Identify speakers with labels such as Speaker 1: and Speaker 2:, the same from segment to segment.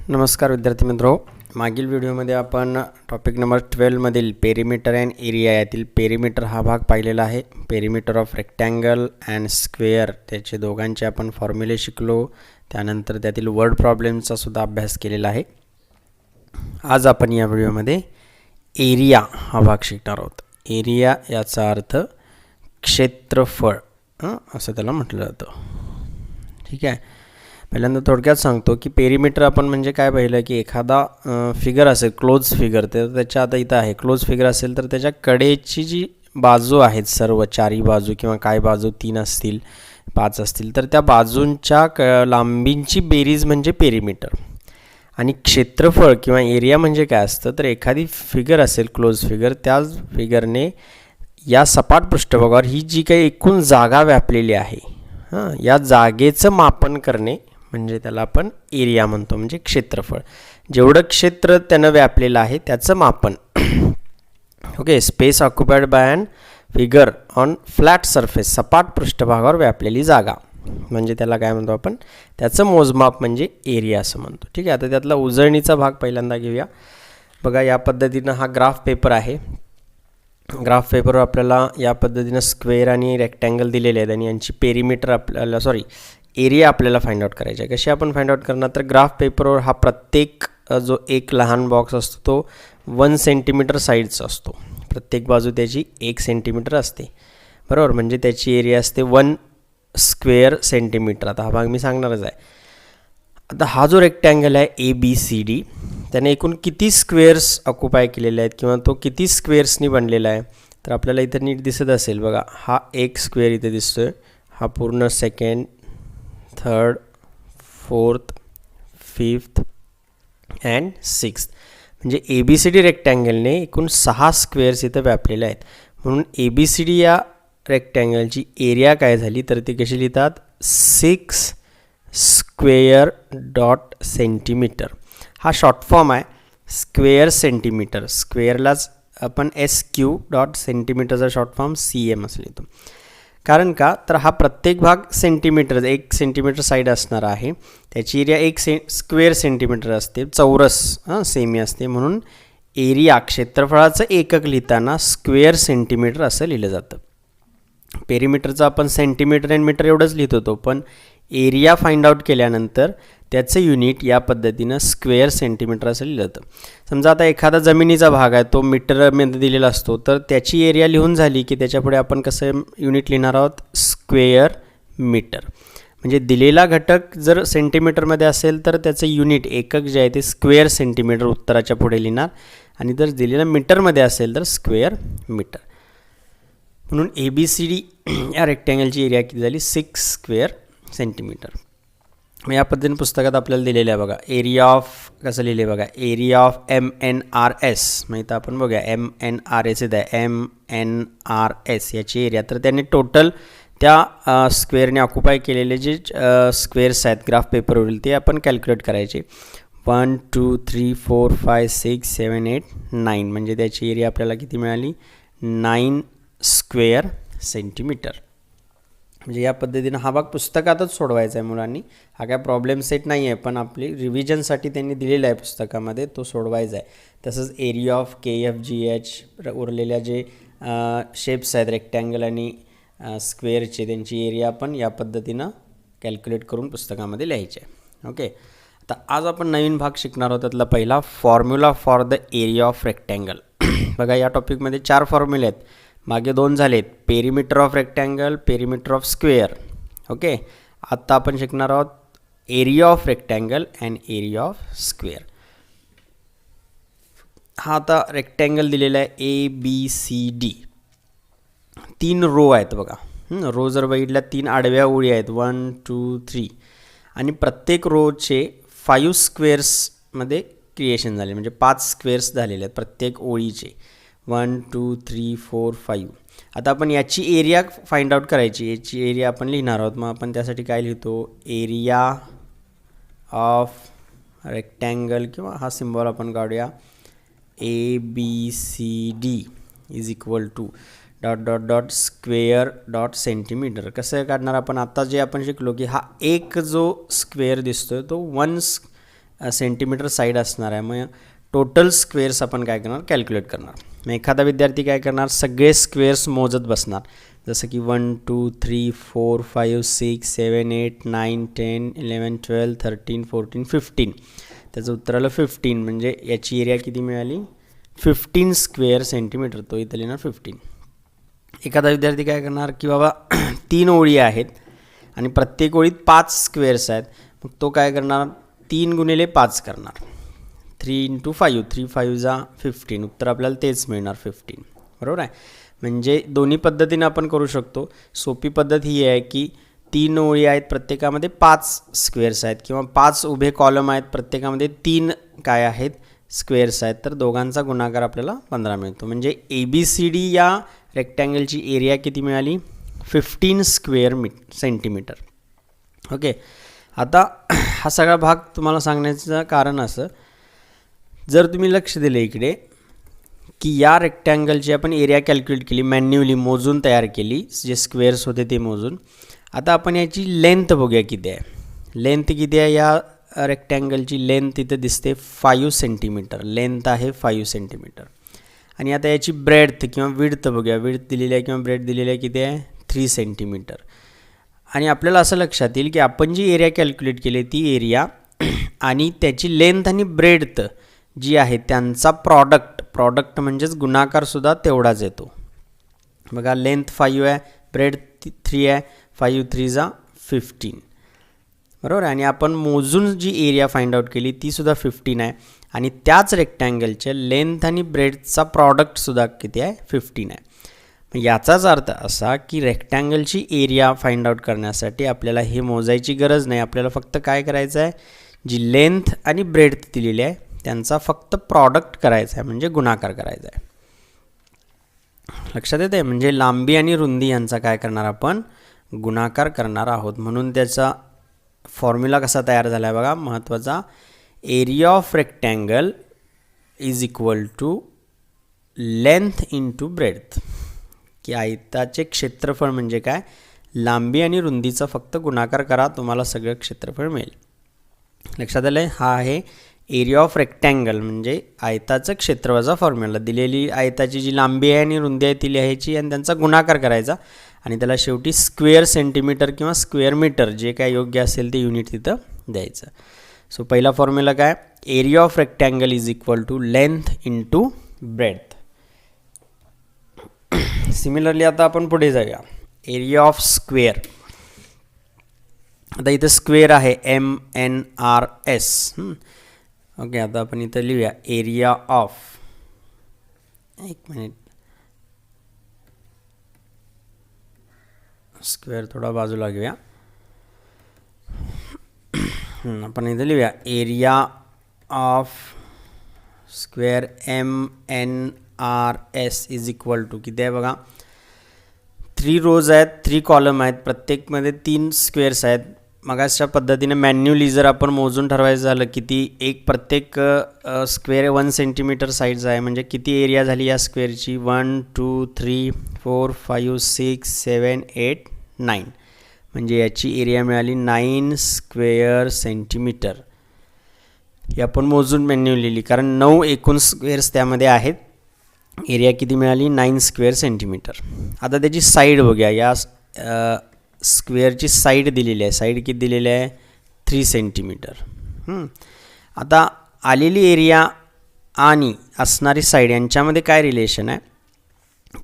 Speaker 1: नमस्कार विद्यार्थी मित्रो, मागील व्हिडिओमध्ये आपण टॉपिक नंबर 12 मधील पेरिमीटर अँड एरिया यातील पेरिमीटर हा भाग पाहिलेला आहे. Perimeter of rectangle and square त्याचे दोघांचे आपण फॉर्म्युले शिकलो. त्यानंतर त्यातील वर्ड प्रॉब्लेमचा सुद्धा अभ्यास केलेला आहे. आज आपण या व्हिडिओमध्ये एरिया हा भाग शिकणार आहोत. एरिया याचा अर्थ क्षेत्रफळ असं त्याला म्हटलं जातं. ठीक आहे. पहिल्यांदा थोडक्यात सांगतो की पेरिमीटर आपण म्हणजे काय पाहिलं की एखादा फिगर असेल, क्लोज फिगर, तर त्याच्या आता इथं आहे क्लोज फिगर असेल तर त्याच्या कडेची जी बाजू आहेत सर्व चारी बाजू किंवा काय बाजू 3 असतील 5 असतील तर त्या बाजूंच्या लांबींची बेरीज म्हणजे पेरिमीटर. आणि क्षेत्रफळ किंवा एरिया म्हणजे काय असतं तर एखादी फिगर असेल क्लोज फिगर, त्या फिगरने या सपाट पृष्ठभागावर ही जी काही एकूण जागा व्यापलेली आहे या जागेचं मापन करणे म्हणजे त्याला आपण एरिया म्हणतो, म्हणजे क्षेत्रफळ. जेवढं क्षेत्र त्यानं व्यापलेलं आहे त्याचं मापन. Okay. Space occupied by an figure on flat surface, सपाट पृष्ठभागावर व्यापलेली जागा म्हणजे त्याला काय म्हणतो आपण, त्याचं मोजमाप म्हणजे एरिया असं म्हणतो. ठीक आहे. आता त्यातला उजळणीचा भाग पहिल्यांदा घेऊया. बघा, या पद्धतीनं हा ग्राफ पेपर आहे. ग्राफ पेपरवर आपल्याला या पद्धतीनं स्क्वेअर आणि रेक्टँगल दिलेले आहेत आणि यांची पेरिमीटर आपल्याला एरिया आपल्याला फाइंड आउट करायचा आहे. कशी आपण फाइंड आउट करणार तर ग्राफ पेपरवर हा प्रत्येक जो एक लहान बॉक्स असतो तो 1 सेंटीमीटर साईजचा असतो. प्रत्येक बाजू त्याची 1 सेंटीमीटर असते, बरोबर. म्हणजे त्याची एरिया असते 1 स्क्वेअर सेंटीमीटर. आता हा भाग मी सांगणारच आहे. आता हा जो रेक्टँगल आहे ABCD, त्याने एकूण किती स्क्वेअर्स ऑक्युपाय केलेले आहेत किंवा तो किती स्क्वेअर्सनी बनलेला आहे तर आपल्याला इथं नीट दिसत असेल. बघा, हा एक स्क्वेअर इथे दिसतोय, हा पूर्ण second, third, fourth, fifth and sixth. म्हणजे ABCD रेक्टँगलने एकूण 6 स्क्वेअर्स इथं व्यापलेले आहेत. म्हणून ABCD या रेक्टँगलची एरिया काय झाली तर ती कशी लिहितात, 6 स्क्वेअर डॉट सेंटीमीटर. हा शॉर्ट फॉर्म आहे स्क्वेअर सेंटीमीटर. स्क्वेअरलाच आपण SQ डॉट सेंटीमीटरचा शॉर्ट फॉर्म CM असं लिहितो. कारण का तर हा प्रत्येक भाग सेंटीमीटर, 1 सेंटीमीटर साईड असणार आहे. त्याची एरिया 1 स्क्वेअर सेंटीमीटर असते, चौरस सेमी असते. म्हणून एरिया क्षेत्रफळाचं एकक लिहिताना स्क्वेअर सेंटीमीटर असं लिहिलं जातं. पेरिमीटरचं आपण सेंटीमीटर अँड मीटर एवढंच लिहित होतो, पण एरिया फाइंड आउट केल्यानंतर त्याचं युनिट या पद्धतीनं स्क्वेअर सेंटीमीटर असं लिहिलं जातं. समजा आता एखादा जमिनीचा भाग आहे तो मीटरमध्ये दिलेला असतो तर त्याची एरिया लिहून झाली की त्याच्यापुढे आपण कसं युनिट लिहिणार आहोत, स्क्वेअर मीटर. म्हणजे दिलेला घटक जर सेंटीमीटरमध्ये असेल तर त्याचं युनिट एकक जे आहे ते स्क्वेअर सेंटीमीटर उत्तराच्या पुढे लिहिणार, आणि जर दिलेलं मीटरमध्ये असेल तर स्क्वेअर मीटर. म्हणून ABCD या रेक्टँगलची एरिया किती झाली, 6 स्क्वेअर सेंटीमीटर. मग या पद्धतीने पुस्तकात आपल्याला दिलेलं आहे. बघा, एरिया ऑफ कसं लिहिले बघा, एरिया ऑफ MNRS. मग इथं आपण बघूया MNRS येत आहे, MNRS याची एरिया. तर त्याने टोटल त्या स्क्वेअरने ऑक्युपाय केलेले जे स्क्वेअर्स आहेत ग्राफ पेपरवरील ते आपण कॅल्क्युलेट करायचे. 1 2 3 4 5 6 7 8 9 म्हणजे त्याची एरिया आपल्याला किती मिळाली, 9 स्क्वेअर सेंटीमीटर. म्हणजे या पद्धतीनं हा भाग पुस्तकातच सोडवायचा आहे मुलांनी. हा काय प्रॉब्लेम सेट नाही आहे, पण आपली रिव्हिजनसाठी त्यांनी दिलेला आहे पुस्तकामध्ये, तो सोडवायचा आहे. तसंच एरिया ऑफ KFGH उरलेल्या जे शेप्स आहेत रेक्टँगल आणि स्क्वेअरचे, त्यांची एरिया आपण या पद्धतीनं कॅल्क्युलेट करून पुस्तकामध्ये लिहायचे आहे. ओके. आता आज आपण नवीन भाग शिकणार आहोत. त्यातला पहिला formula for the area of rectangle. बघा, या टॉपिकमध्ये 4 फॉर्म्युले आहेत. मागे 2 झालेत, perimeter of rectangle, perimeter of square. Okay. आत्ता आपण शिकणार आहोत area of rectangle and area of square. हा आता रेक्टँगल दिलेला आहे ABCD. 3 रो आहेत बघा. रो जर बघितल्या 3 आडव्या ओळी आहेत, 1 2 3, आणि प्रत्येक रोचे 5 स्क्वेअर्समध्ये क्रिएशन झाले, म्हणजे 5 स्क्वेअर्स झालेले आहेत प्रत्येक ओळीचे. 1 2 3 4 5. आता आपण याची एरिया फाइंड आउट करायची, याची एरिया आपण लिहिणार आहोत. मग आपण त्यासाठी काय लिहितो, एरिया ऑफ रेक्टँगल किंवा हा सिम्बॉल आपण काढूया, ABCD is equal to dot dot dot square dot centimetre. कसं काढणार आपण, आता जे आपण शिकलो की हा एक जो स्क्वेअर दिसतोय तो 1 सेंटीमीटर साईड असणार आहे. मग टोटल स्क्वेअर्स आपण काय करणार, कॅल्क्युलेट करणार. मग एखादा विद्यार्थी काय करणार, सगळे स्क्वेअर्स मोजत बसणार. जसं की 1 2 3 4 5 6 7 8 9 10 11 12 13 14 15. त्याचं उत्तर आलं 15. म्हणजे याची एरिया किती मिळाली, 15 स्क्वेअर सेंटीमीटर. तो इथं लिहिणार 15. एखादा विद्यार्थी काय करणार की बाबा 3 ओळी आहेत आणि प्रत्येक ओळीत 5 स्क्वेअर्स आहेत. मग तो काय करणार, 3 गुणिले 5 करणार. 3 × 5, 3 5 जा 15. उत्तर आपल्याला तेच मिळणार 15. बरोबर आहे. म्हणजे दोन्ही पद्धतीने आपण करू शकतो. सोपी पद्धत ही आहे की 3 ओळी आहेत, प्रत्येकामध्ये 5 स्क्वेअर्स आहेत, किंवा 5 उभे कॉलम आहेत, प्रत्येकामध्ये 3 काय आहेत, स्क्वेअर्स आहेत. तर दोघांचा गुणाकार आपल्याला 15 मिळतो. म्हणजे ABCD या रेक्टँगलची एरिया किती मिळाली, 15 स्क्वेअर सेंटीमीटर. ओके. आता हा सगळा भाग तुम्हाला सांगण्याचं कारण असं, जर तुम्ही लक्ष दिलं इकडे की या रेक्टँगलची आपण एरिया कॅल्क्युलेट केली, मॅन्युअली मोजून तयार केली, जे स्क्वेअर्स होते ते मोजून. आता आपण याची लेंथ बघूया किती आहे. लेंथ किती आहे, या रेक्टँगलची लेंथ इथं दिसते 5 सेंटीमीटर. लेंथ आहे 5 सेंटीमीटर. आणि आता याची ब्रेडथ किंवा विड्थ बघूया. विड्थ दिलेली आहे किंवा ब्रेडथ दिलेली आहे किती आहे, 3 सेंटीमीटर. आणि आपल्याला असं लक्षात येईल की आपण जी एरिया कॅल्क्युलेट केली ती एरिया आणि त्याची लेंथ आणि ब्रेडथ जी आहे त्यांचा प्रॉडक्ट म्हणजेच गुणाकारसुद्धा तेवढाच येतो. बघा, लेंथ 5 आहे, ब्रेडथ 3 आहे, 5 3 जा 15. बरोबर आहे. आणि आपण मोजून जी एरिया फाइंड आउट केली तीसुद्धा 15 आहे. आणि त्याच रेक्टँगलच्या लेंथ आणि ब्रेडथचा प्रॉडक्टसुद्धा किती आहे, 15 आहे. याचाच अर्थ असा की रेक्टँगलची एरिया फाइंड आउट करण्यासाठी आपल्याला हे मोजायची गरज नाही. आपल्याला फक्त काय करायचं आहे, जी लेंथ आणि ब्रेडथ दिलेली आहे त्यांचा फक्त प्रॉडक्ट करायचा आहे, म्हणजे गुणाकार करायचा आहे. लक्षात येते. म्हणजे लांबी आणि रुंदी यांचा काय करणार, आपण गुणाकार करणार आहोत. म्हणून त्याचा फॉर्म्युला कसा तयार झाला आहे बघा, महत्त्वाचा. Area of rectangle is equal to length into breadth. की आयताचे क्षेत्रफळ म्हणजे काय, लांबी आणि रुंदीचा फक्त गुणाकार करा, तुम्हाला सगळं क्षेत्रफळ मिळेल. लक्षात आलं. हा आहे एरिया ऑफ रेक्टँगल म्हणजे आयताचं क्षेत्रफळाचा फॉर्म्युला. दिलेली आयताची जी लांबी आहे आणि रुंदी आहे ती लिहायची आणि त्यांचा गुणाकार करायचा आणि त्याला शेवटी स्क्वेअर सेंटीमीटर किंवा स्क्वेअर मीटर जे काय योग्य असेल ते युनिट तिथं द्यायचं. सो पहिला फॉर्म्युला काय, area of rectangle is equal to length into breadth. Similarly आता आपण पुढे जाऊया. Area of square. आता इथं स्क्वेअर आहे MNRS. ओके. आता आपण इथं लिहूया एरिया ऑफ, एक मिनिट, स्क्वेअर थोडा बाजूला घेऊया. आपण इथं लिहूया area of square MNRS is equal to किती आहे बघा, 3 रोज आहेत, 3 कॉलम आहेत, प्रत्येकमध्ये 3 स्क्वेअर्स आहेत. मग अशा पद्धतीने मॅन्युअली जर आपण मोजून ठरवायचं झालं किती, एक प्रत्येक स्क्वेअर 1 सेंटीमीटर साईजचा आहे, म्हणजे किती एरिया झाली या स्क्वेअरची, 1 2 3 4 5 6 7 8 9. म्हणजे याची एरिया मिळाली 9 स्क्वेअर सेंटीमीटर. ही आपण मोजून मॅन्युअली लिहिली कारण 9 एकूण स्क्वेअर्स त्यामध्ये आहेत. एरिया किती मिळाली, 9 स्क्वेअर सेंटीमीटर. आता त्याची साईड बघूया. या स्क्वेअरची साईड दिलेली आहे. साईड किती दिलेली आहे, 3 सेंटीमीटर. आता आलेली एरिया आणि असणारी साईड यांच्यामध्ये काय रिलेशन आहे,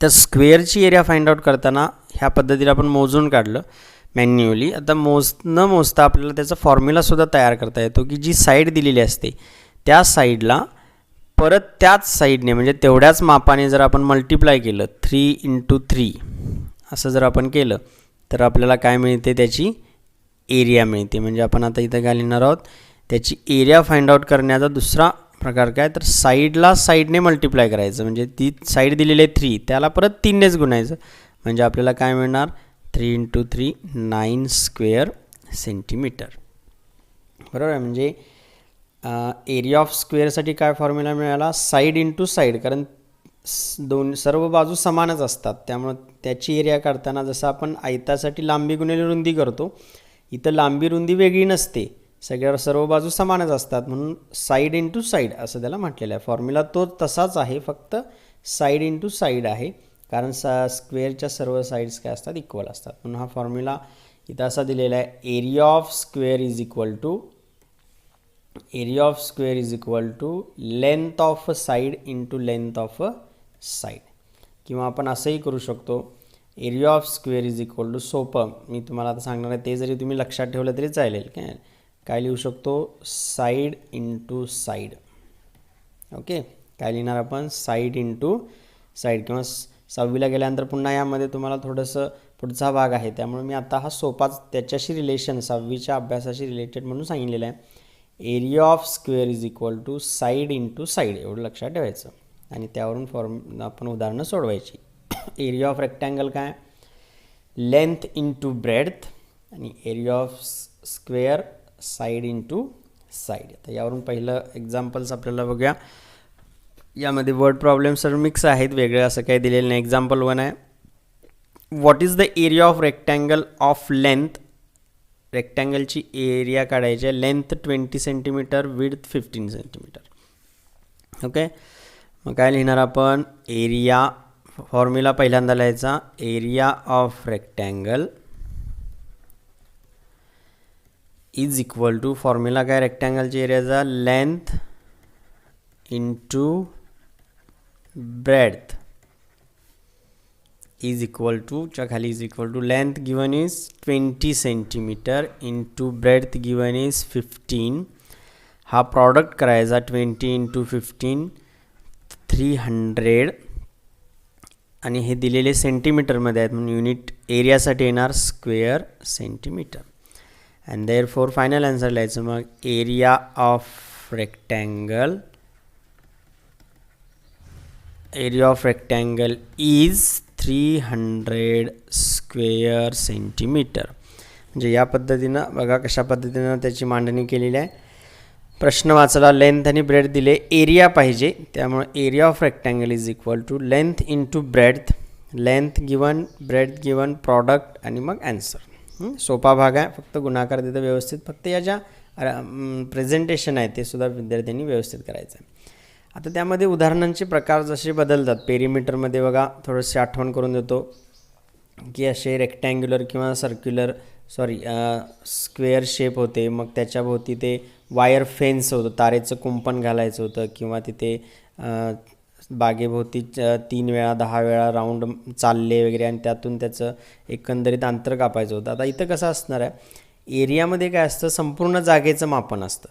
Speaker 1: तर स्क्वेअरची एरिया फाइंड आउट करताना ह्या पद्धतीने आपण मोजून काढलं मॅन्युअली. आता न मोजता आपल्याला त्याचा फॉर्म्युलासुद्धा तयार करता येतो की जी साईड दिलेली असते त्या साईडला परत त्याच साईडने म्हणजे तेवढ्याच मापाने जर आपण मल्टिप्लाय केलं 3 × 3 असं जर आपण केलं तर आपल्याला काय मिळते, त्याची एरिया मिळते. म्हणजे आपण आता इथं काय लिहिणार आहोत, त्याची एरिया फाइंड आउट करण्याचा दुसरा प्रकार काय, तर साईडने मल्टिप्लाय करायचं. म्हणजे ती साईड दिलेली आहे 3, त्याला परत 3नेच गुणायचं. म्हणजे आपल्याला काय मिळणार, 3 × 3 9 स्क्वेअर सेंटीमीटर. बरोबर आहे. म्हणजे एरिया ऑफ स्क्वेअरसाठी काय फॉर्म्युला मिळाला, साईड इंटू साईड, कारण सर्व बाजू समानच असतात त्यामुळे त्याची एरिया काढताना जसं आपण आयतासाठी लांबी गुणिले रुंदी करतो, इथं लांबी रुंदी वेगळी नसते, सर्व बाजू समानच असतात, म्हणून साईड इंटू साईड असं त्याला म्हटलेलं आहे. फॉर्म्युला तो तसाच आहे, फक्त साईड इंटू साईड आहे, कारण स्क्वेअरच्या सर्व साईड्स काय असतात, इक्वल असतात. म्हणून हा फॉर्म्युला इथं असा दिलेला आहे, area of square is equal to length of a side into length of a side. किंवा आपण असंही करू शकतो, area of square is equal to, सोपं मी तुम्हाला आता सांगणार आहे, ते जरी तुम्ही लक्षात ठेवलं तरी चालेल. काय लिहू शकतो, साईड इंटू साईड. ओके, काय लिहिणार आपण, साईड इंटू साईड. किंवा 6वीला गेल्यानंतर पुन्हा यामध्ये तुम्हाला थोडंसं पुढचा भाग आहे, त्यामुळे मी आता हा सोपाच त्याच्याशी रिलेशन 6वीच्या अभ्यासाशी रिलेटेड म्हणून सांगितलेलं आहे. Area of square is equal to side into side, एवढं लक्षात ठेवायचं आणि त्यावरून आपण उदाहरणं सोडवायची. एरिया ऑफ रेक्टँगल काय, लेंथ इंटू ब्रेड्थ, आणि area of square side into side. आता यावरून पहिलं एक्झाम्पल्स आपल्याला बघूया. यामध्ये वर्ड प्रॉब्लेम सर्व मिक्स आहेत, वेगळं असं काही दिलेलं नाही. एक्झाम्पल 1 आहे, what is the area of rectangle of length. रेक्टँगलची एरिया काढायची आहे, length 20 centimetre, width 15 centimetre. Okay, मग काय लिहिणार आपण, एरिया, फॉर्म्युला पहिल्यांदा लिहायचा, area of rectangle is equal to, formula काय रेक्टँगलची एरियाचा, length into breadth is equal to, च्या खाली is equal to, length given is 20 centimetre into breadth given is 15. हा प्रॉडक्ट करायचा, 20 इंटू 15 300, आणि हे दिलेले सेंटीमीटरमध्ये आहेत, म्हणून युनिट एरियासाठी येणार square centimetre. And therefore final answer लिहायचं मग, area of rectangle is 300 square centimetre. म्हणजे या पद्धतीनं बघा कशा पद्धतीनं त्याची मांडणी केलेली आहे. प्रश्न वाचला, लेंथ आणि ब्रेड्थ दिले, एरिया पाहिजे, त्यामुळे area of rectangle is equal to length into breadth, length given, breadth given, product, आणि मग ॲन्सर. सोपा भाग आहे, फक्त गुणाकार देतं व्यवस्थित, फक्त याच्या प्रेझेंटेशन आहे ते सुद्धा विद्यार्थ्यांनी व्यवस्थित करायचं आहे. आता त्यामध्ये उदाहरणांचे प्रकार जसे बदलतात, पेरीमीटरमध्ये बघा थोडंसे आठवण करून देतो की असे रेक्टँग्युलर किंवा स्क्वेअर शेप होते, मग त्याच्याभोवती ते वायर फेन्स होतं, तारेचं कुंपण घालायचं होतं, किंवा तिथे बागेभोवती 3 वेळा 10 वेळा राऊंड चालले वगैरे, आणि त्यातून त्याचं एकंदरीत अंतर कापायचं होतं. आता इथं कसं असणार आहे, एरियामध्ये काय असतं, संपूर्ण जागेचं मापन असतं.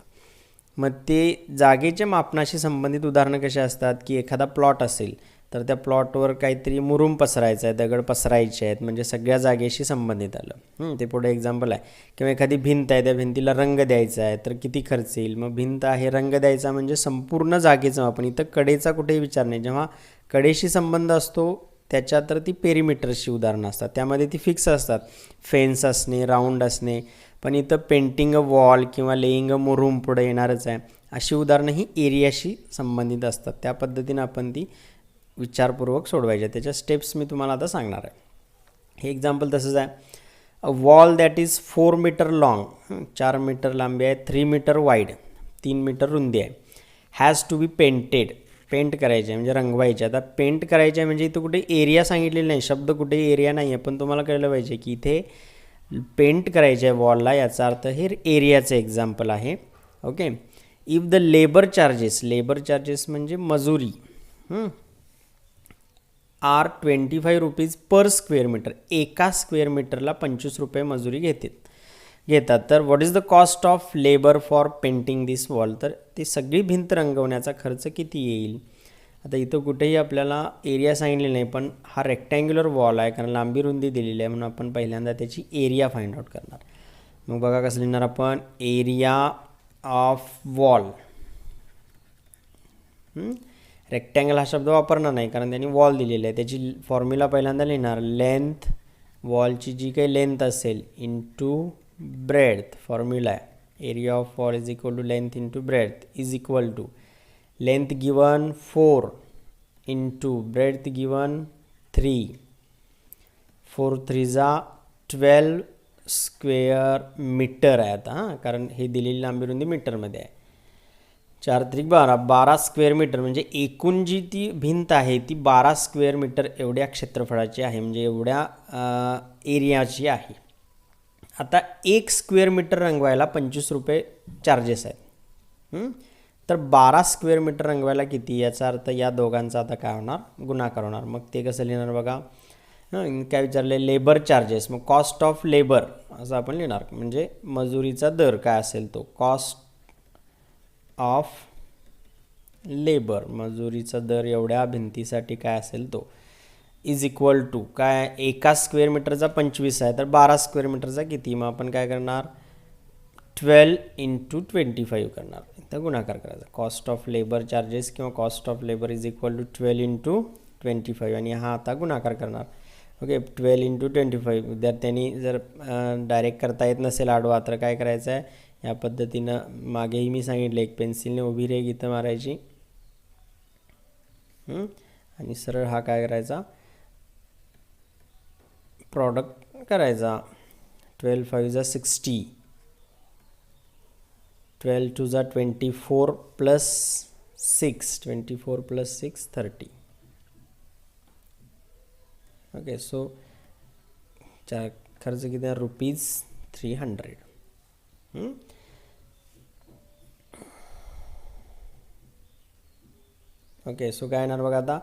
Speaker 1: मग ते जागेच्या मापनाशी संबंधित उदाहरणं कशी असतात, की एखादा प्लॉट असेल तर त्या प्लॉटवर काहीतरी मुरुम पसरायचं आहे, दगड पसरायचे आहेत, म्हणजे सगळ्या जागेशी संबंधित आलं. ते पुढे एक्झाम्पल आहे. किंवा एखादी भिंत आहे, त्या भिंतीला रंग द्यायचा आहे, तर किती खर्च येईल. मग भिंत आहे, रंग द्यायचा म्हणजे संपूर्ण जागेचं मापन. इथं कडेचा कुठेही विचार नाही, जेव्हा कडेशी संबंध असतो त्याच्या तर ती पेरीमीटरशी उदाहरणं असतात, त्यामध्ये ती फिक्स असतात, फेन्स असणे, राऊंड असणे. पण इथं पेंटिंग अ वॉल किंवा लेईंग अ मुरुम पुढे येणारच आहे. अशी उदाहरणं ही एरियाशी संबंधित असतात, त्या पद्धतीनं आपण ती विचारपूर्वक सोडवायचे. त्याच्या स्टेप्स मी तुम्हाला आता सांगणार आहे. हे एक्झाम्पल तसंच आहे, a wall that is 4 metre long, 4 metre लांबी आहे, 3 मीटर वाईड, 3 मीटर रुंदी आहे, has to be painted, paint करायचे म्हणजे रंगवायचे. आता पेंट करायचे म्हणजे इथं कुठे एरिया सांगितलेलं नाही, शब्द कुठे एरिया नाही आहे, पण तुम्हाला कळलं पाहिजे की इथे पेंट करायचे आहे वॉलला, याचा अर्थ हे एरियाचं एक्झाम्पल आहे. Okay, if the labour charges म्हणजे मजुरी are 25 rupees per square metre, एका स्क्वेअर मीटरला 25 रुपये मजुरी घेतात. तर what is the cost of labour for painting this wall, तर ती सगळी भिंत रंगवण्याचा खर्च किती येईल. आता इथं कुठेही आपल्याला एरिया सांगितले नाही, पण हा रेक्टँग्युलर वॉल आहे, कारण लांबी रुंदी दिलेली आहे, म्हणून आपण पहिल्यांदा त्याची एरिया फाइंड आउट करणार. मग बघा कसं लिहिणार आपण, एरिया ऑफ वॉल. रेक्टँगल हा शब्द वापरणार नाही, कारण त्यांनी वॉल दिलेली आहे. त्याची फॉर्म्युला पहिल्यांदा लिहिणार, लेंथ, वॉलची जी काही लेंथ असेल इंटू ब्रेड्थ. फॉर्म्युला आहे area of wall is equal to length into breadth is equal to length given 4 into breadth given 3, 4 3 12 square metre आहे आता हां, कारण हे दिलेली लांबी रुंदी मीटरमध्ये आहे. 4×12 स्क्वेअर मीटर म्हणजे एकूण जी ती भिंत आहे ती 12 स्क्वेअर मीटर एवढ्या क्षेत्रफळाची आहे, म्हणजे एवढ्या एरियाची आहे. आता 1 स्क्वेअर मीटर रंगवायला 25 रुपये चार्जेस आहेत. तर 12 स्क्वेअर मीटर रंगवायला किती, याचा अर्थ या दोघांचा आता काय होणार, गुणाकार होणार. मग ते कसं लिहिणार बघा, काय विचारले, लेबर चार्जेस. मग कॉस्ट ऑफ लेबर असं आपण लिहिणार, म्हणजे मजुरीचा दर काय असेल तो, कॉस्ट ऑफ लेबर, मजुरीचा दर एवढ्या भिंतीसाठी काय असेल तो, इज इक्वल टू काय, एका स्क्वेअर मीटरचा 25 आहे तर 12 स्क्वेअर मीटरचा किती, मग आपण काय करणार, 12 × 25 करणार, इथं गुणाकार करायचा. कॉस्ट ऑफ लेबर चार्जेस किंवा cost of labour is equal to 12 × 25 आणि हा आता गुणाकार करणार. ओके, 12 × 25. विद्यार्थ्यांनी जर डायरेक्ट करता येत नसेल आडवा तर काय करायचं आहे, या पद्धतीनं मागेही मी सांगितलं, एक पेन्सिलने उभी रेघ इथं मारायची आणि सरळ हा काय करायचा, प्रॉडक्ट करायचा. 12 × 5 = 60, 12 × 2 = 24 + 6, 24 + 6 = 30. ओके, सो खर्च किती आहे, ₹300. ओके, सो काय येणार बघा आता,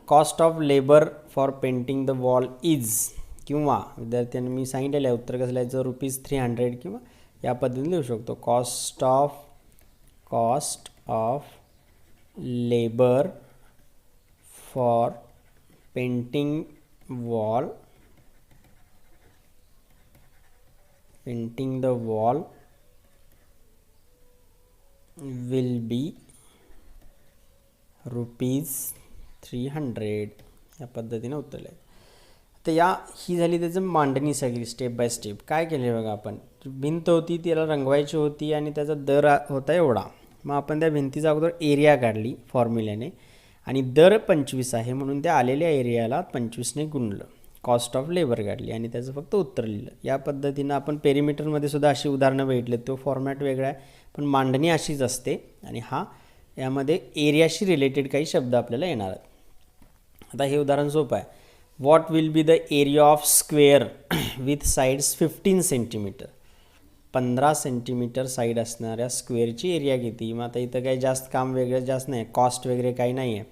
Speaker 1: cost of labour for painting the wall is, किंवा विद्यार्थ्यांनी मी सांगितलेलं आहे उत्तर कसं लिहायचं, ₹300 किंवा या पद्धतीने लिहू शकतो. Cost of labour for painting the wall will be ₹300. या पद्धतीने उत्तर लिहायचं. तर ही झाली त्याचं मांडणी सगळी स्टेप बाय स्टेप. काय केले बघा, आपण भिंत होती त्याला रंगवायची होती आणि त्याचा दर होता एवढा, मग आपण त्या भिंतीचा अगोदर एरिया काढली फॉर्म्युल्याने आणि दर 25 आहे म्हणून त्या आलेल्या एरियाला 25ने गुणलं, कॉस्ट ऑफ लेबर काढली आणि त्याचं फक्त उत्तर लिहिलं. या पद्धतीनं आपण पेरिमीटरमध्ये सुद्धा अशी उदाहरणं भेटले, तो फॉर्मॅट वेगळा आहे पण मांडणी अशीच असते आणि यामध्ये एरियाशी रिलेटेड काही शब्द आपल्याला येणार आहेत. आता हे उदाहरण सोपं आहे. What will be the area of square with sides 15 centimetre, 15 centimetre side असणाऱ्या स्क्वेअरची एरिया किती. मग आता इथं काही जास्त काम वेगळं जास्त नाही, कॉस्ट वगैरे काही नाही आहे.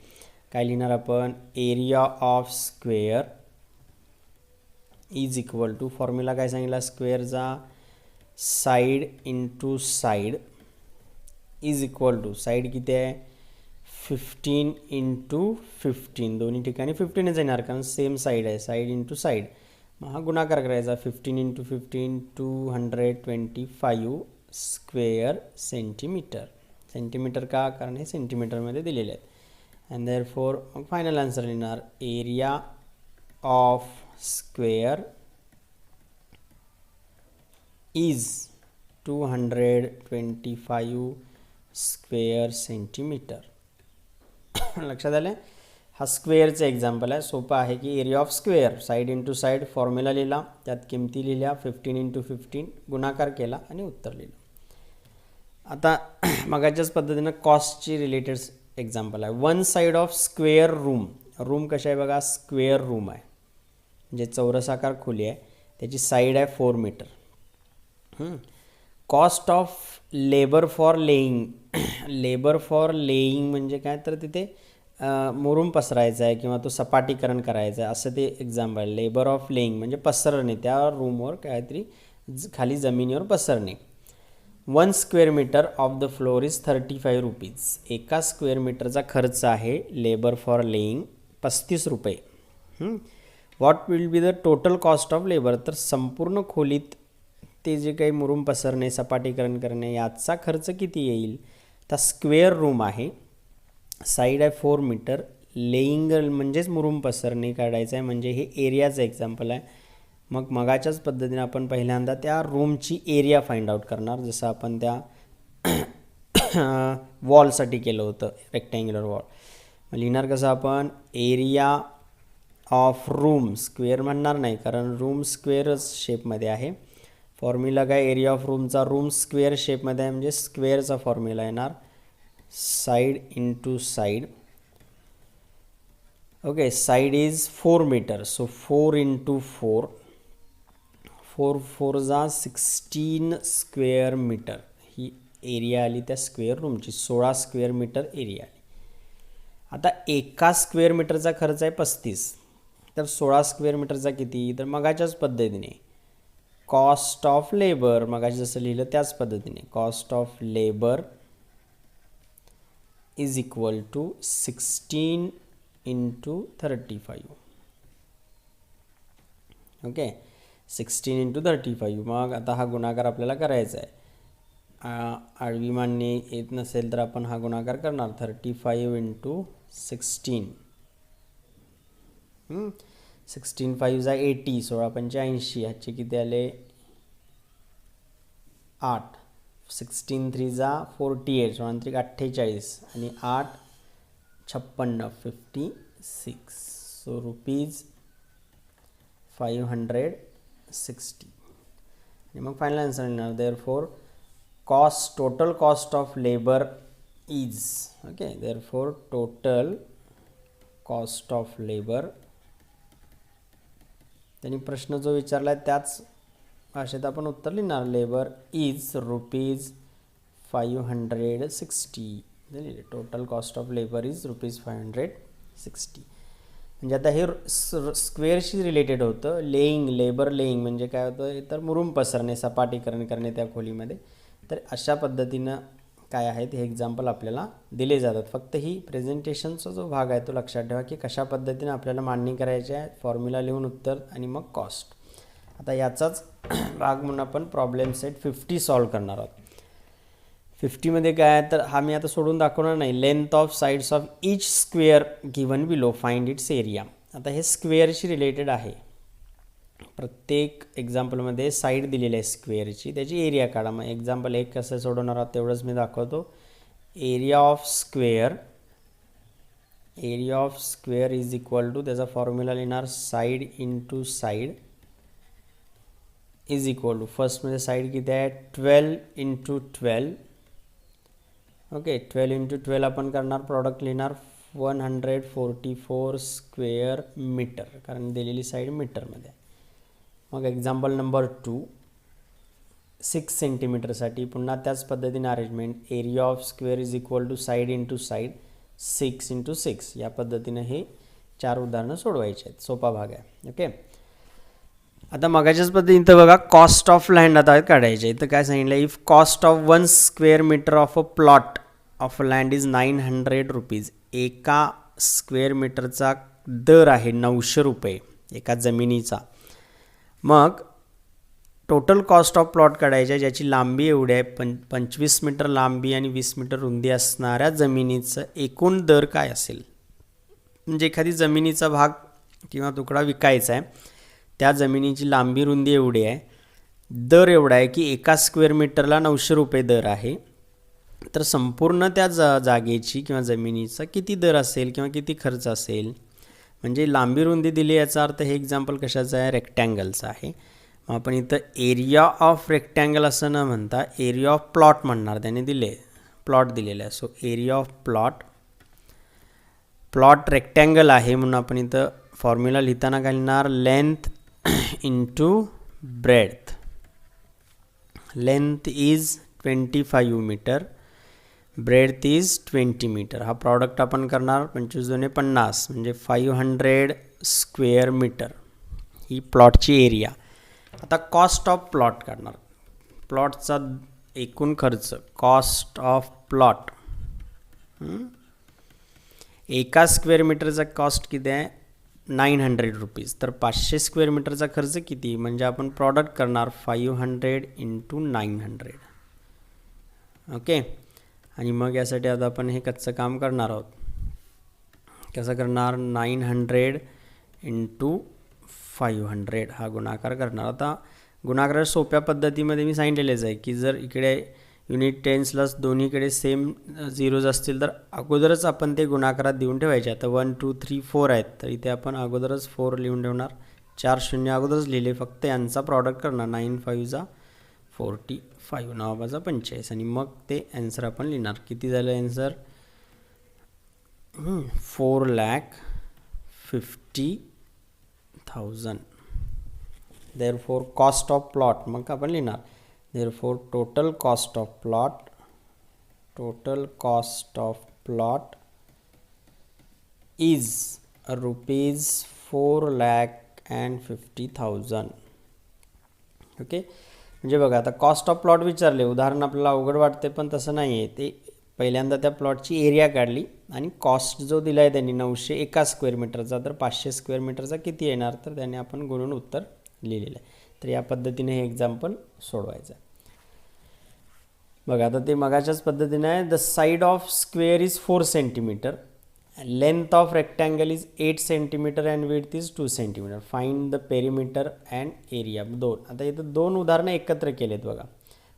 Speaker 1: काय लिहिणार आपण, area of square is equal to, formula काय सांगितला स्क्वेअरचा, side into side is equal to, side किती आहे 15 × 15, दोन्ही ठिकाणी 15च येणार कारण सेम साईड आहे, साईड इंटू साईड. मग हा गुणाकार करायचा, 15 × 15 225 स्क्वेअर सेंटीमीटर. सेंटीमीटर का, कारण हे सेंटीमीटरमध्ये दिलेले आहेत. अँड देअरफॉर मग फायनल आन्सर लिहिणार, area of square is 225 square centimetre. लक्षात आलं. हा स्क्वेअरचं एक्झाम्पल आहे, सोपं आहे की area of square, side into side, formula लिहिला, त्यात किमती लिहिल्या, 15 × 15 गुणाकार केला आणि उत्तर लिहिलं. आता मगाच्याच पद्धतीनं कॉस्टची रिलेटेड एक्झाम्पल आहे. One side of square room, room कशा आहे बघा, स्क्वेअर रूम आहे म्हणजे चौरसाकार खोली आहे, त्याची साईड आहे 4 metre. Cost of labour for laying, labour for laying म्हणजे काय, तर तिथे मुरुम पसरायचा आहे किंवा तो सपाटीकरण करायचं आहे असं ते एक्झाम्पल. लेबर ऑफ लेईंग म्हणजे पसरणे, त्या रूमवर काहीतरी खाली जमिनीवर पसरणे. 1 square metre of the floor is 35 rupees, एका स्क्वेअर मीटरचा खर्च आहे लेबर फॉर लेईंग 35 रुपये. What will be the total cost of labour, तर संपूर्ण खोलीत ते जे काही मुरुम पसरणे सपाटीकरण करणे याचा खर्च किती येईल. तर स्क्वेअर रूम आहे, साईड आहे 4 मीटर, लेईंग म्हणजेच मुरुम पसरणे काढायचं आहे म्हणजे हे एरियाचं एक्झाम्पल आहे. मग मगाच्याच पद्धतीने आपण पहिल्यांदा त्या रूमची एरिया फाइंड आउट करणार, जसं आपण त्या वॉलसाठी केलं होतं रेक्टँग्युलर वॉल. लिहिणार कसं आपण, एरिया ऑफ रूम, स्क्वेअर म्हणणार नाही कारण रूम स्क्वेअरच शेपमध्ये आहे, फॉर्म्युला काय, एरिया ऑफ रूमचा, रूम स्क्वेअर शेपमध्ये आहे म्हणजे स्क्वेअरचा फॉर्म्युला येणार, side into side. Okay, side is 4 metre, so 4 into 4, 4 4 जा 16 स्क्वेअर मीटर ही एरिया आली त्या स्क्वेअर रूमची, 16 स्क्वेअर मीटर एरिया आली. आता एका स्क्वेअर मीटरचा खर्च आहे 35, तर 16 स्क्वेअर मीटरचा किती, तर मगाच्याच पद्धतीने कॉस्ट ऑफ लेबर, मगाशी जसं लिहिलं त्याच पद्धतीने cost of labour is equal to 16 into 35. Okay, 16 into 35. मग आता हा गुणाकार आपल्याला करायचा आहे. आडवी मांडणी येत नसेल तर आपण हा गुणाकार करणार, 35 इंटू 16. 16 5 जा 80, 16 85, ह्याचे किती आले 8, 16 3 जा 48, 16 48 आणि 8 56, 56. So rupees 560. आणि मग फायनल आन्सर येणार, therefore cost, total cost of labour is, okay, therefore total cost of labour, त्यांनी प्रश्न जो विचारला आहे त्याच भाषेत आपण उत्तर लिहिणार, labour is rupees 560. Total cost of labour is rupees 560. म्हणजे आता हे स्क्वेअरशी रिलेटेड होतं. लेईंग, लेबर लेईंग म्हणजे काय होतं, तर मुरुम पसरणे, सपाटीकरण करणे त्या खोलीमध्ये. तर अशा पद्धतीनं काय आहेत हे एक्झाम्पल आपल्याला दिले जातात. फक्त ही प्रेझेंटेशनचा जो भाग आहे तो लक्षात ठेवा की कशा पद्धतीने आपल्याला मांडणी करायची आहे, फॉर्म्युला लिहून उत्तर आणि मग कॉस्ट. आता याचाच भाग म्हणून आपण प्रॉब्लेम सेट 50 सॉल्व करणार आहोत. 50मध्ये काय आहे, तर हा मी आता सोडून दाखवणार नाही. Length of sides of each square given below, find its area. आता हे स्क्वेअरशी रिलेटेड आहे. प्रत्येक एक्झाम्पलमध्ये साईड दिलेली आहे स्क्वेअरची, त्याची एरिया काढा. मग एक्झाम्पल 1 कसं सोडवणार आहोत तेवढंच मी दाखवतो. Area of square, area of square is equal to, त्याचा फॉर्म्युला लिहिणार side into side is equal to, फर्स्टमध्ये साईड किती आहे 12 इंटू 12. ओके, 12 इंटू 12 आपण करणार, प्रॉडक्ट लिहिणार 144 स्क्वेअर मीटर, कारण दिलेली साईड मीटरमध्ये. मग एक्झाम्पल नंबर 2, 6 सेंटीमीटरसाठी पुन्हा त्याच पद्धतीने arrangement, area of square is equal to side into side 6 into 6. या पद्धतीने हे 4 उदाहरणं सोडवायचे आहेत. सोपा भाग आहे. ओके, आता मगाच्याच पद्धतीने बघा, कॉस्ट ऑफ लँड आता काढायचे. इथं काय सांगितलं, if cost of 1 square metre of a plot of land is 900 rupees. एका स्क्वेअर मीटरचा दर आहे 900 रुपये एका जमिनीचा. मग टोटल कॉस्ट ऑफ प्लॉट काढायचे, ज्याची लांबी एवढी आहे 25 मीटर लांबी आणि 20 मीटर रुंदी असणाऱ्या जमिनीचं एकूण दर काय असेल. म्हणजे एखादी जमिनीचा भाग किंवा तुकडा विकायचा आहे, त्या जमिनीची लांबी रुंदी एवढी आहे, दर एवढा आहे की एका स्क्वेअर मीटरला 900 रुपये दर आहे. तर संपूर्ण त्या जागेची किंवा जमिनीचा किती दर असेल किंवा किती खर्च असेल. म्हणजे लांबी रुंदी दिली, याचा अर्थ हे एक्झाम्पल कशाचं आहे, रेक्टँगलचं आहे. मग आपण इथं एरिया ऑफ रेक्टँगल असं न म्हणता एरिया ऑफ प्लॉट म्हणणार, त्याने दिले प्लॉट दिलेला आहे. So area of plot, plot rectangle आहे म्हणून आपण इथं फॉर्म्युला लिहिताना घालणार length into breadth. Length is 25 metre, breadth is 20 metre. हा प्रॉडक्ट आपण करणार 25 दुने 50 म्हणजे 500 स्क्वेअर मीटर ही प्लॉटची एरिया. आता कॉस्ट ऑफ प्लॉट काढणार, प्लॉटचा एकूण खर्च, कॉस्ट ऑफ प्लॉट. एका स्क्वेअर मीटरचा कॉस्ट किती आहे 900 रुपीज. तर 500 स्क्वेअर मीटरचा खर्च किती, म्हणजे आपण प्रॉडक्ट करणार 500 इंटू 900. ओके, आणि मग यासाठी आता आपण हे कच्चं काम करणार आहोत. कसं करणार, 900 इंटू 500 हा गुणाकार करणार. आता गुणाकार सोप्या पद्धतीमध्ये मी सांगितलेलेच आहे की जर इकडे युनिट टेन्सला दोन्हीकडे सेम झिरोज असतील तर अगोदरच आपण ते गुणाकारात देऊन ठेवायचे. आता 1 2 3 4 आहेत, तर इथे आपण अगोदरच 4 लिहून ठेवणार. 4 शून्य अगोदरच लिहिले, फक्त यांचा प्रॉडक्ट करणार 9 5 जा 45 9×45 आणि मग ते ॲन्सर आपण लिहिणार. किती झालं answer? 4,50,000. Therefore cost of plot मग आपण लिहिणार therefore total cost of plot is ₹4,50,000. Okay, म्हणजे बघा आता कॉस्ट ऑफ प्लॉट विचारले, उदाहरण आपल्याला अवघड वाटते पण तसं नाही आहे. ते पहिल्यांदा त्या प्लॉटची एरिया काढली आणि कॉस्ट जो दिला आहे त्यांनी 901 स्क्वेअर मीटरचा, तर 500 स्क्वेअर मीटरचा किती येणार, तर त्याने आपण गुणून उत्तर लिहिलेलं आहे. तर या पद्धतीने हे एक्झाम्पल सोडवायचं आहे. बघा आता ते मगाच्याच पद्धतीने आहे. The side of square is 4 centimetre, length of rectangle is 8 centimetre and width is 2 centimetre. Find the perimeter and area. आता इथं दोन उदाहरणं एकत्र केलेत बघा.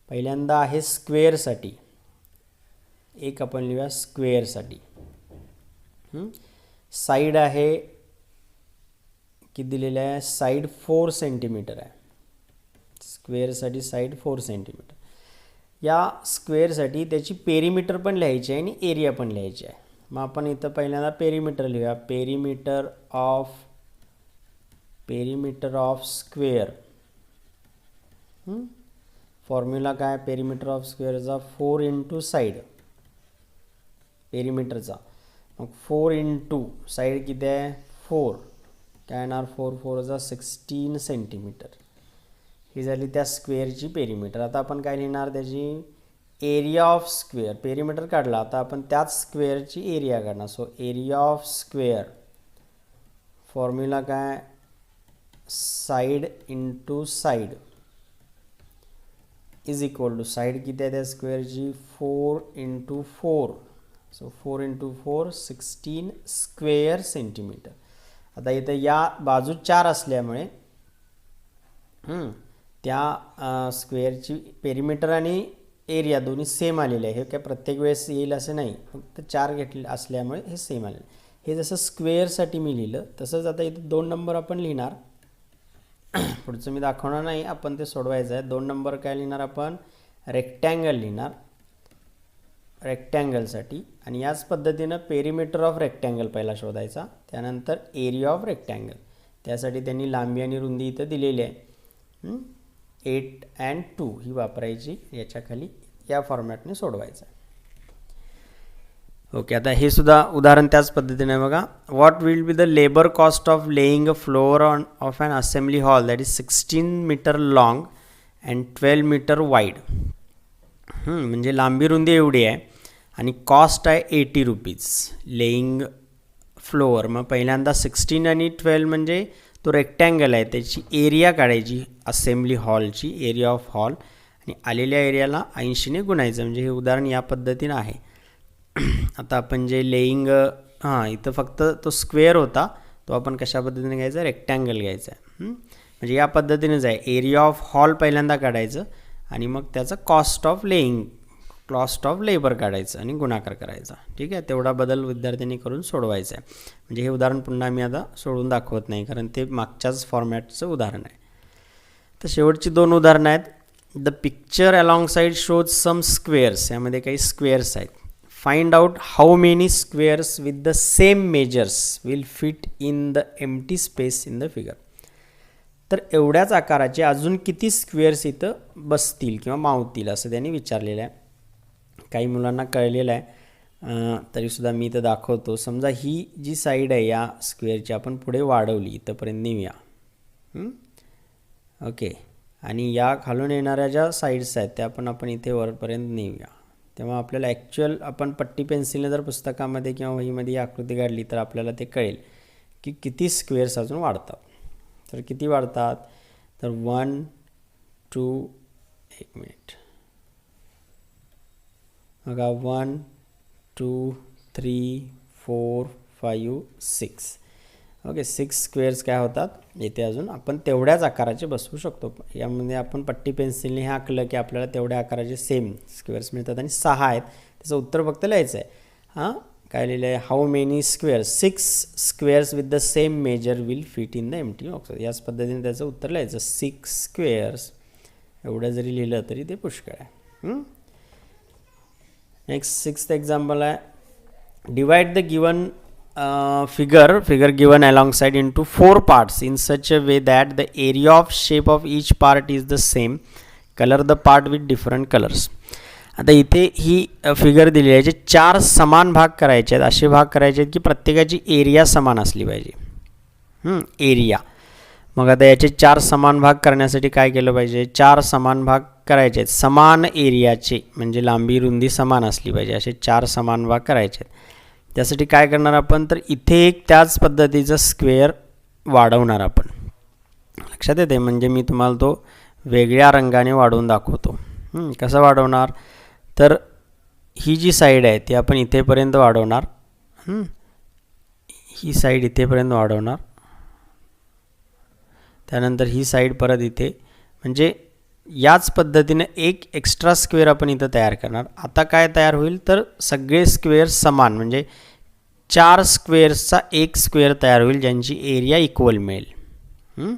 Speaker 1: पहिल्यांदा आहे स्क्वेअरसाठी, एक आपण लिहूया स्क्वेअरसाठी. साईड आहे किती दिलेलं आहे, साईड 4 सेंटीमीटर आहे. स्क्वेअरसाठी साईड 4 सेंटीमीटर. या स्क्वेअरसाठी त्याची पेरिमीटर पण लिहायची आहे आणि एरिया पण लिहायची आहे. मग आपण इथं पहिल्यांदा पेरिमीटर लिहूया. Perimeter of square. फॉर्म्युला काय, पेरिमीटर ऑफ स्क्वेअरचा 4 इंटू साईड पेरिमीटरचा. मग 4 इंटू साईड किती आहे 4, काय येणार 4 4 16 सेंटीमीटर. ही झाली त्या स्क्वेअरची पेरिमीटर. आता आपण काय लिहिणार, त्याची एरिया ऑफ स्क्वेअर. पेरिमीटर काढला, आता आपण त्याच स्क्वेअरची एरिया काढणार. So area of square formula काय, side into side is equal to, side किती आहे त्या स्क्वेअरची 4 into 4. So 4 into 4 16 square centimetre. आता इथं या बाजू 4 असल्यामुळे त्या स्क्वेअरची पेरिमीटर आणि एरिया दोन्ही सेम आलेले आहे. हे काय प्रत्येक वेळेस येईल असं नाही, फक्त 4 घेतले असल्यामुळे हे सेम आलेलं. हे जसं स्क्वेअरसाठी मी लिहिलं तसंच आता इथं 2 नंबर आपण लिहिणार. पुढचं मी दाखवणार नाही, आपण ते सोडवायचं आहे. 2 नंबर काय लिहिणार आपण, रेक्टँगल लिहिणार रेक्टँगलसाठी. आणि याच पद्धतीनं पेरिमीटर ऑफ रेक्टँगल पहिला शोधायचा, त्यानंतर एरिया ऑफ रेक्टँगल. त्यासाठी त्यांनी लांबी आणि रुंदी इथं दिलेली आहे. 8 and 2 ही वापरायची, याच्या खाली या फॉर्मॅटने सोडवायचं आहे. ओके, आता हे सुद्धा उदाहरण त्याच पद्धतीने बघा. What will be the labour cost of laying a floor of an assembly hall that is 16 metre long and 12 metre wide. म्हणजे लांबी रुंदी एवढी आहे आणि कॉस्ट आहे ₹80 लेईंग फ्लोअर. मग पहिल्यांदा 16 आणि 12 म्हणजे तो रेक्टँगल आहे, त्याची एरिया काढायची असेंब्ली हॉलची, एरिया ऑफ हॉल, आणि आलेल्या एरियाला 80ने गुणायचं. म्हणजे हे उदाहरण या पद्धतीनं आहे. आता आपण जे लेईंग इथं फक्त तो स्क्वेअर होता, तो आपण कशा पद्धतीने घ्यायचा, रेक्टँगल घ्यायचा आहे. म्हणजे या पद्धतीनेच आहे. एरिया ऑफ हॉल पहिल्यांदा काढायचं आणि मग त्याचं कॉस्ट ऑफ लेबर काढायचं आणि गुणाकार करायचा. ठीक आहे, तेवढा बदल विद्यार्थ्यांनी करून सोडवायचा आहे. म्हणजे हे उदाहरण पुन्हा मी आता सोडून दाखवत नाही, कारण ते मागच्याच फॉर्मॅटचं उदाहरण आहे. तर शेवटची 2 उदाहरणं आहेत. The picture along side shows some squares. यामध्ये काही स्क्वेअर्स आहेत. Find out how many squares with the same measures will fit in the empty space in the figure. तर एवढ्याच आकाराचे अजून किती स्क्वेअर्स इथं बसतील किंवा मावतील असं त्यांनी विचारलेलं आहे. काही मुलांना कळलेलं आहे, तरीसुद्धा मी इथं दाखवतो. समजा ही जी साईड आहे या स्क्वेअरची आपण पुढे वाढवली, इथंपर्यंत नेऊया. ओके, आणि या खालून येणाऱ्या ज्या साईड्स आहेत त्या आपण इथे वरपर्यंत नेऊया. तेव्हा आपल्याला ॲक्च्युअल आपण पट्टी पेन्सिलने जर पुस्तकामध्ये किंवा वहीमध्ये ही आकृती काढली तर आपल्याला ते कळेल की किती स्क्वेअर्स अजून वाढतात. तर किती वाढतात, तर 1 2 1 मिनिट बघा 1 2 3 4 5 6. ओके, 6 स्क्वेअर्स काय होतात येथे, अजून आपण तेवढ्याच आकाराचे बसवू शकतो. यामध्ये आपण पट्टी पेन्सिलने हे आखलं की आपल्याला तेवढ्या आकाराचे सेम स्क्वेअर्स मिळतात. आणि 6 आहेत, त्याचं उत्तर फक्त लिहायचं आहे. काय लिहिलं आहे, how many squares, 6 squares with the same measure will fit in the empty box. याच पद्धतीने त्याचं उत्तर लिहायचं, 6 स्क्वेअर्स एवढं जरी लिहिलं तरी ते पुष्कळ आहे. नेक्स्ट 6th एक्झाम्पल आहे, divide the given figure given alongside into 4 parts in such a way that the area of shape of each part is the same. Color the part with different colors. आता इथे ही figure दिली आहे, जे 4 समान भाग करायचे आहेत, असे भाग करायचे आहेत की प्रत्येकाची एरिया समान असली पाहिजे. एरिया, मग आता याचे 4 समान भाग करण्यासाठी काय केलं पाहिजे, 4 समान भाग करायचे आहेत समान एरियाचे, म्हणजे लांबी रुंदी समान असली पाहिजे, असे 4 समान भाग करायचे आहेत. त्यासाठी काय करणार आपण, तर इथे एक त्याच पद्धतीचा स्क्वेअर वाढवणार आपण. लक्षात येते, म्हणजे मी तुम्हाला तो वेगळ्या रंगाने वाढवून दाखवतो. कसं वाढवणार, तर ही जी साईड आहे ती आपण इथेपर्यंत वाढवणार, ही साईड इथेपर्यंत वाढवणार, त्यानंतर ही साईड परत इथे, म्हणजे याच पद्धतीने एक एक्स्ट्रा स्क्वेअर आपण इथं तयार करणार. आता काय तयार होईल, तर सगळे स्क्वेअर समान, म्हणजे 4 स्क्वेअर्सचा एक स्क्वेअर तयार होईल ज्यांची एरिया इक्वल मिळेल.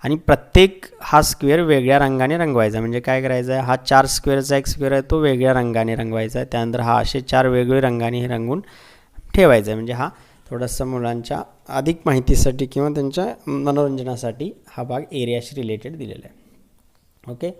Speaker 1: आणि प्रत्येक हा स्क्वेअर वेगळ्या रंगाने रंगवायचा. म्हणजे काय करायचं आहे, हा 4 स्क्वेअरचा एक स्क्वेअर आहे तो वेगळ्या रंगाने रंगवायचा आहे, त्यानंतर हा असे 4 वेगवेगळे रंगाने हे रंगवून ठेवायचा आहे. म्हणजे हा थोडासा मुलांच्या अधिक माहितीसाठी किंवा त्यांच्या मनोरंजनासाठी हा भाग एरियाशी रिलेटेड दिलेला आहे. ओके,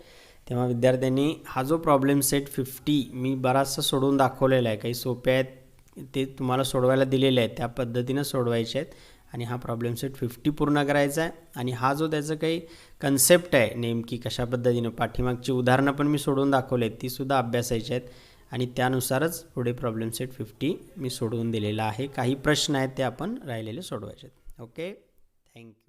Speaker 1: तेव्हा विद्यार्थ्यांनी हा जो प्रॉब्लेम सेट 50 मी बराचसा सोडवून दाखवलेला आहे, काही सोपे आहेत ते तुम्हाला सोडवायला दिलेले आहेत, त्या पद्धतीनं सोडवायचे आहेत. आणि हा प्रॉब्लेम सेट 50 पूर्ण करायचा आहे. आणि हा जो त्याचं काही कन्सेप्ट आहे नेमकी कशा पद्धतीनं, पाठीमागची उदाहरणं पण मी सोडवून दाखवले आहेत, तीसुद्धा अभ्यासायची आहेत. आणि त्यानुसारच पुढे प्रॉब्लेम सेट 50 मी सोडवून दिलेला आहे. काही प्रश्न आहेत ते आपण राहिलेले सोडवायचे आहेत. Okay, thank you.